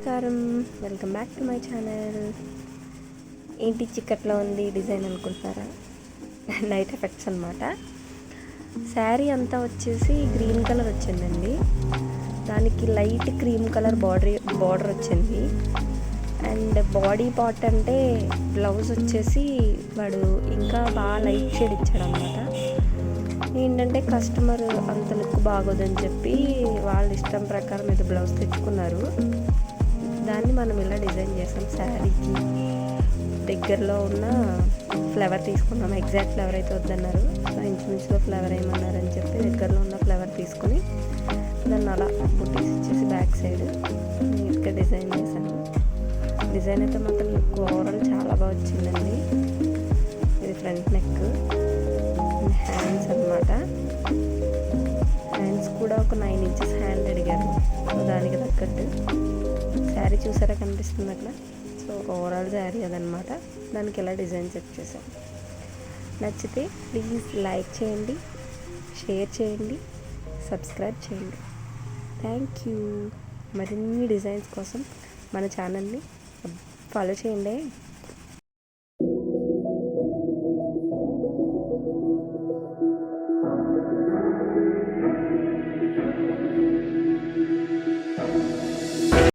నమస్కారం, welcome back to my channel. ఏంటి చిక్కట్లో ఉంది డిజైన్ అనుకుంటున్నారా? నైట్ ఎఫెక్ట్స్ అనమాట. శారీ అంతా వచ్చేసి గ్రీన్ కలర్ వచ్చిందండి. దానికి లైట్ క్రీమ్ కలర్ బార్డర్ వచ్చింది. అండ్ బాడీ పార్ట్ అంటే బ్లౌజ్ వచ్చేసి వాడు ఇంకా బాగా లైట్ షేడ్ ఇచ్చాడు అనమాట. ఏంటంటే కస్టమర్ అంత లుక్ బాగోదని చెప్పి వాళ్ళ ఇష్టం ప్రకారం ఇది బ్లౌజ్ తెచ్చుకున్నారు. దాన్ని మనం ఇలా డిజైన్ చేసాం. శారీకి దగ్గరలో ఉన్న ఫ్లవర్ తీసుకున్నాం. ఎగ్జాక్ట్ ఫ్లవర్ అయితే వద్దన్నారు, ఇంచుమించులో ఫ్లవర్ ఏమన్నారని చెప్పి దగ్గరలో ఉన్న ఫ్లవర్ తీసుకుని దాన్ని అలా బుట్టీస్ ఇచ్చేసి బ్యాక్ సైడ్ నీట్గా డిజైన్ చేశాను. డిజైన్ అయితే మాత్రం లుక్ ఓవరాల్ చాలా బాగా వచ్చిందండి. ఇది ఫ్రంట్ నెక్, హ్యాండ్స్ అనమాట. హ్యాండ్స్ కూడా ఒక 9 ఇంచెస్ హ్యాండ్ అడిగారు. సో దానికి తగ్గట్టు శారీ చూసారా కనిపిస్తుంది అట్లా. సో ఓవరాల్ శారీ అదనమాట. దానికి ఎలా డిజైన్ సెట్ చేశాను. నచ్చితే ప్లీజ్ లైక్ చేయండి, షేర్ చేయండి, సబ్స్క్రైబ్ చేయండి. Thank you. మరిన్ని డిజైన్స్ కోసం మన ఛానల్ని ఫాలో చేయండి.